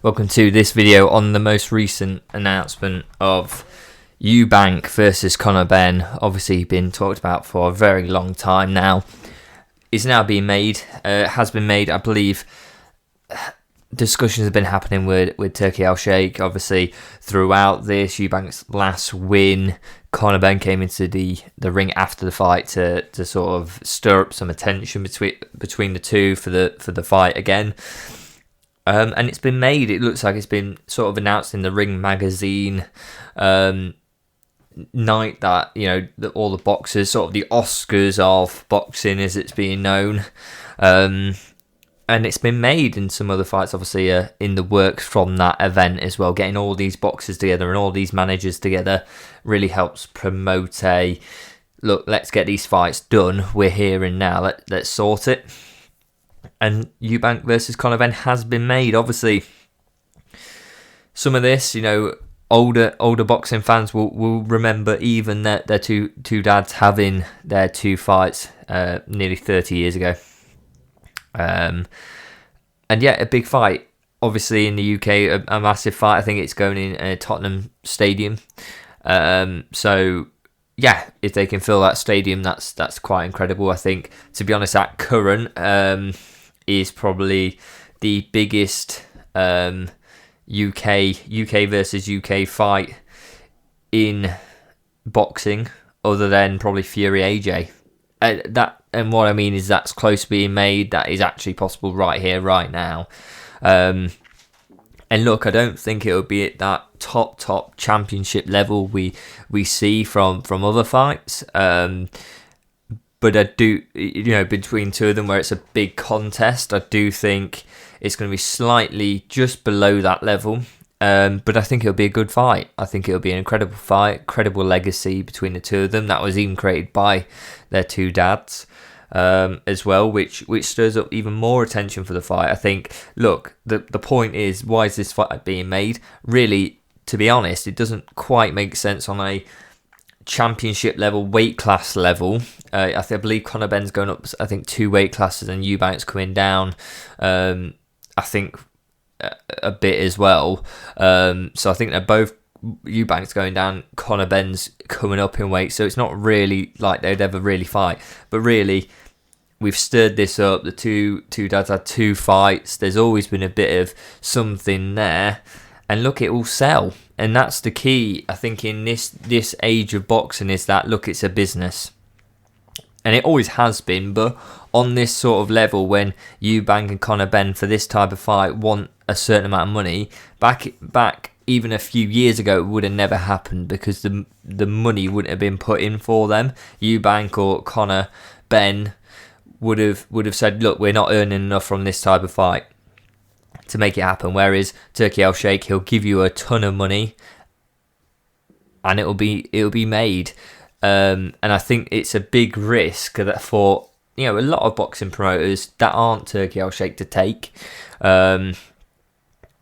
Welcome to this video on the most recent announcement of Eubank versus Conor Benn. Obviously been talked about for a very long time now. It's now being made, has been made, I believe. Discussions have been happening with Turki Al-Sheikh, obviously, throughout this. Eubank's last win, Conor Benn came into the ring after the fight to sort of stir up some attention between the two for the fight again. And it's been made. It looks like it's been sort of announced in the Ring magazine night that, you know, all the boxers, sort of the Oscars of boxing as it's being known. And it's been made, in some other fights obviously in the works from that event as well. Getting all these boxers together and all these managers together really helps promote look, let's get these fights done. We're here and now. Let's sort it. And Eubank versus Conor Benn has been made. Obviously, some of this, you know, older boxing fans will remember even their two dads having their two fights nearly 30 years ago. And yeah, a big fight. Obviously in the UK, a massive fight. I think it's going in Tottenham Stadium. So yeah, if they can fill that stadium, that's quite incredible. I think, to be honest, at current is probably the biggest UK versus UK fight in boxing, other than probably Fury AJ. And what I mean is that's close to being made. That is actually possible right here, right now. And look, I don't think it'll be at that top championship level we see from other fights. But I do, you know, between two of them where it's a big contest, I do think it's going to be slightly just below that level. But I think it'll be a good fight. I think it'll be an incredible fight, incredible legacy between the two of them. That was even created by their two dads as well, which stirs up even more attention for the fight. I think, look, the point is, why is this fight being made? Really, to be honest, it doesn't quite make sense on a championship level, weight class level. I believe Conor Benn's going up, I think, 2 weight classes, and Eubank's coming down, I think, a bit as well. So I think they're both, Eubank's going down, Conor Benn's coming up in weight, so it's not really like they'd ever really fight. But really, we've stirred this up. The two dads had 2 fights. There's always been a bit of something there, and look, it will sell. And that's the key, I think, in this age of boxing, is that, look, it's a business. And it always has been, but on this sort of level, when Eubank and Conor Benn for this type of fight want a certain amount of money, back even a few years ago, it would have never happened, because the money wouldn't have been put in for them. Eubank or Conor Benn would have said, look, we're not earning enough from this type of fight to make it happen. Whereas Turki Al-Sheikh, he'll give you a ton of money and it'll be made. And I think it's a big risk that for, you know, a lot of boxing promoters that aren't Turki Al-Sheikh to take.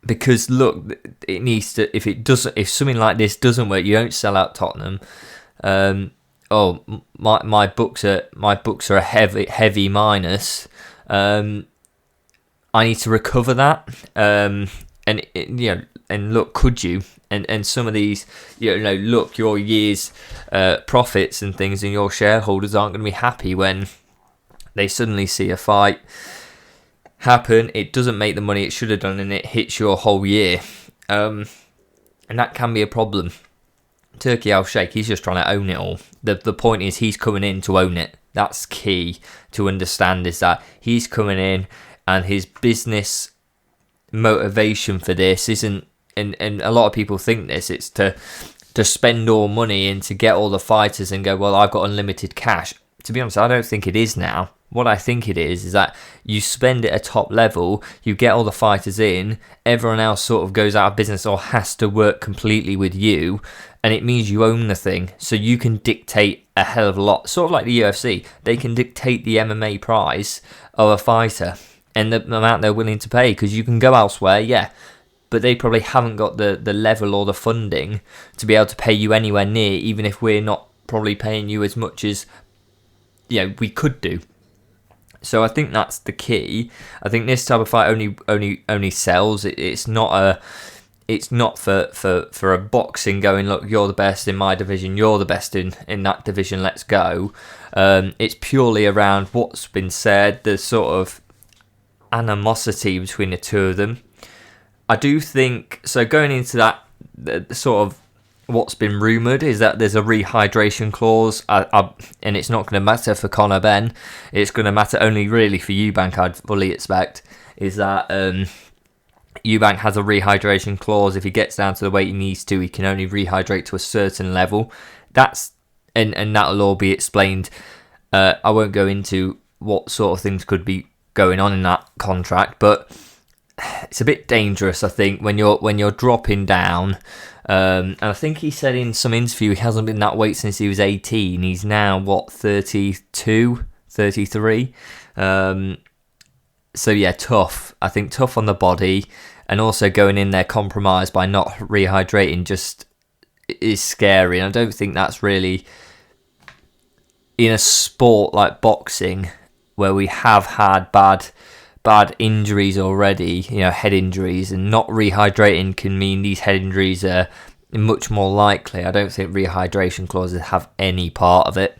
Because look, it needs to. If something like this doesn't work, you don't sell out Tottenham. My books are a heavy minus. I need to recover that. And look, could you? And some of these, you know, look, your year's profits and things, and your shareholders aren't going to be happy when they suddenly see a fight happen, it doesn't make the money it should have done, and it hits your whole year. And that can be a problem. Turki Al-Sheikh, he's just trying to own it all. The point is, he's coming in to own it. That's key to understand, is that he's coming in, and his business motivation for this isn't, and a lot of people think this, it's to spend all money and to get all the fighters and go, well, I've got unlimited cash. To be honest, I don't think it is now. What I think it is that you spend it at top level, you get all the fighters in, everyone else sort of goes out of business or has to work completely with you, and it means you own the thing, so you can dictate a hell of a lot. Sort of like the UFC, they can dictate the MMA price of a fighter and the amount they're willing to pay, because you can go elsewhere, yeah, but they probably haven't got the level or the funding to be able to pay you anywhere near, even if we're not probably paying you as much as, you know, we could do. So I think that's the key. I think this type of fight only sells. It's not for a boxing going, look, you're the best in my division, you're the best in that division, let's go. It's purely around what's been said, the sort of animosity between the two of them. I do think, so going into that, the sort of what's been rumoured is that there's a rehydration clause, and it's not going to matter for Conor Benn. It's going to matter only really for Eubank, I'd fully expect, is that Eubank has a rehydration clause. If he gets down to the weight he needs to, he can only rehydrate to a certain level. And that'll all be explained. I won't go into what sort of things could be going on in that contract, but it's a bit dangerous, I think, when you're dropping down. And I think he said in some interview he hasn't been that weight since he was 18. He's now, 32, 33? So yeah, tough. I think tough on the body, and also going in there compromised by not rehydrating just is scary. And I don't think that's really, in a sport like boxing, where we have had bad injuries already, head injuries, and not rehydrating can mean these head injuries are much more likely. I don't think rehydration clauses have any part of it.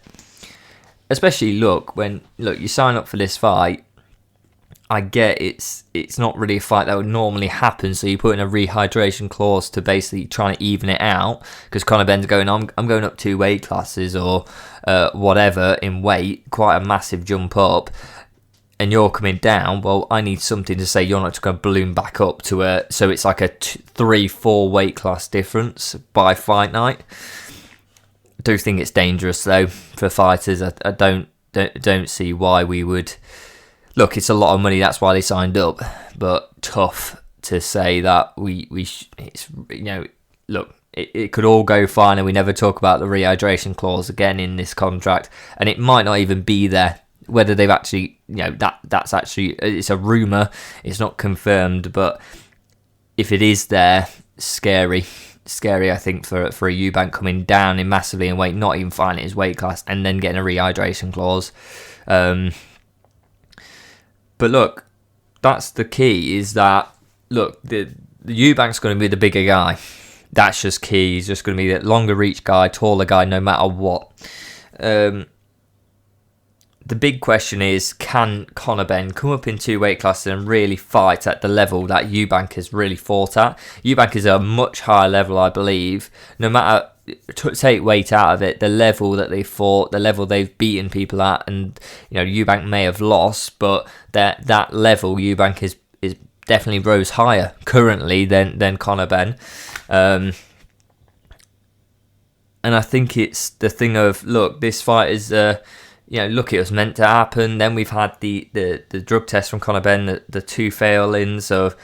Especially, when you sign up for this fight, I get it's not really a fight that would normally happen, so you put in a rehydration clause to basically try to even it out, because Conor Benn's going, I'm going up 2 weight classes or whatever in weight, quite a massive jump up, and you're coming down. Well, I need something to say you're not just going to balloon back up to so it's like a 3-4 weight class difference by fight night. I do think it's dangerous though for fighters. I don't see why we would. Look, it's a lot of money, that's why they signed up, but tough to say that it could all go fine and we never talk about the rehydration clause again in this contract, and it might not even be there. Whether they've actually, that's actually, it's a rumour, it's not confirmed, but if it is there, scary, I think, for a Eubank coming down massively in weight, not even finding his weight class, and then getting a rehydration clause. But look, that's the key, is that, the Eubank's going to be the bigger guy. That's just key. He's just going to be the longer reach guy, taller guy, no matter what. The big question is, can Conor Benn come up in 2 weight classes and really fight at the level that Eubank has really fought at? Eubank is a much higher level, I believe. No matter, take weight out of it, the level that they fought, the level they've beaten people at, and Eubank may have lost, but that level, Eubank is definitely rose higher currently than Conor Benn. And I think it's the thing of, this fight is... it was meant to happen. Then we've had the drug test from Conor Benn, the 2 failings of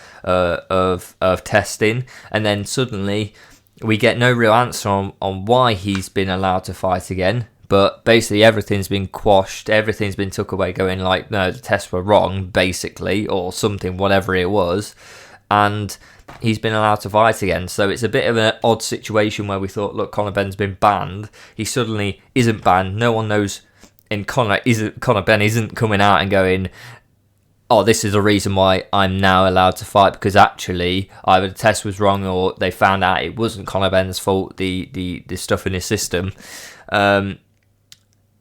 testing, and then suddenly we get no real answer on why he's been allowed to fight again. But basically everything's been quashed, everything's been took away, going like, no, the tests were wrong, basically, or something, whatever it was, and he's been allowed to fight again. So it's a bit of an odd situation where we thought, look, Conor Benn's been banned, he suddenly isn't banned, no one knows. And Conor Benn isn't coming out and going, oh, this is the reason why I'm now allowed to fight, because actually either the test was wrong or they found out it wasn't Conor Benn's fault, the stuff in his system.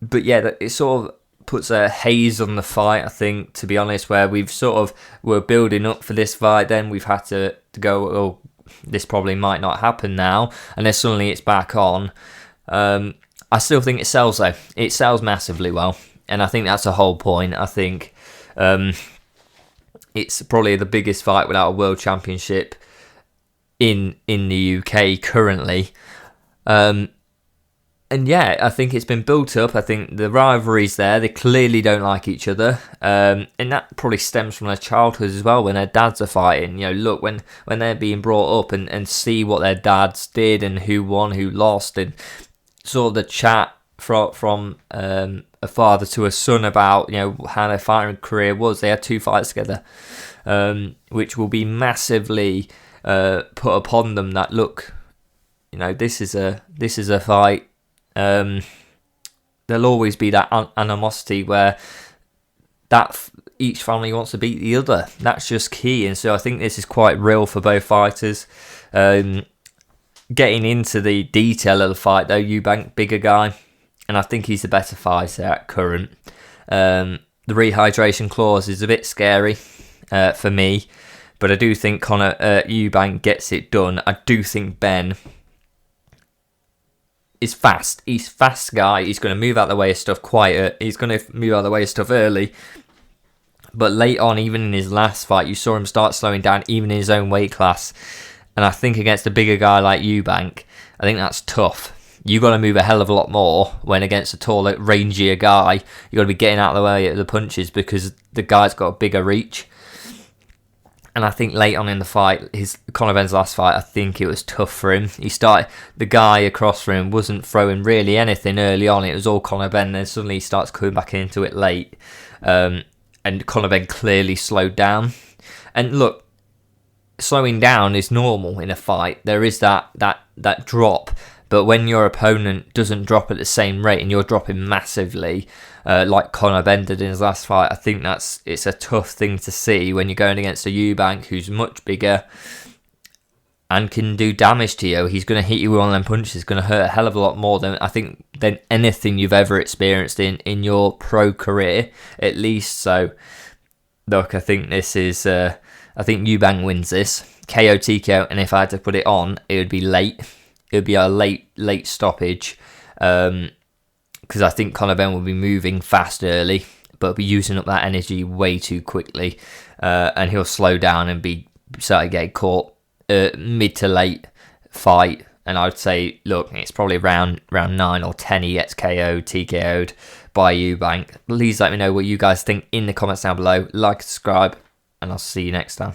But yeah, it sort of puts a haze on the fight, I think, to be honest, where we've we're building up for this fight, then we've had to go, oh, this probably might not happen now, and then suddenly it's back on. I still think it sells though. It sells massively well, and I think that's the whole point. I think it's probably the biggest fight without a world championship in the UK currently. And yeah, I think it's been built up. I think the rivalry's there. They clearly don't like each other, and that probably stems from their childhoods as well, when their dads are fighting. Look, when they're being brought up and see what their dads did and who won, who lost, and sort of the chat from a father to a son about how their fighting career was. They had 2 fights together, which will be massively put upon them. That look, this is a fight. There'll always be that animosity where each family wants to beat the other. That's just key, and so I think this is quite real for both fighters. Getting into the detail of the fight though, Eubank, bigger guy, and I think he's the better fighter at current. The rehydration clause is a bit scary for me, but I do think Conor Eubank gets it done. I do think Ben is fast. He's a fast guy. He's going to move out the way of stuff he's going to move out the way of stuff early. But late on, even in his last fight, you saw him start slowing down, even in his own weight class. And I think against a bigger guy like Eubank, I think that's tough. You got to move a hell of a lot more when against a taller, rangier guy. You got to be getting out of the way of the punches because the guy's got a bigger reach. And I think late on in the fight, Conor Benn's last fight, I think it was tough for him. The guy across from him wasn't throwing really anything early on. It was all Conor Benn. Then suddenly he starts coming back into it late. And Conor Benn clearly slowed down. And look, slowing down is normal in a fight. There is that drop. But when your opponent doesn't drop at the same rate and you're dropping massively, like Conor Benn did in his last fight, I think it's a tough thing to see when you're going against a Eubank who's much bigger and can do damage to you. He's going to hit you with one of them punches. It's going to hurt a hell of a lot more than anything you've ever experienced in your pro career, at least. So, look, I think this is. I think Eubank wins this KO TKO, and if I had to put it on, it would be late. It would be a late stoppage. Because I think Conor Benn will be moving fast early, but be using up that energy way too quickly, and he'll slow down and be starting to get caught mid to late fight. And I would say, look, it's probably round 9 or 10 he gets TKO'd by Eubank. Please let me know what you guys think in the comments down below. Like, subscribe, and I'll see you next time.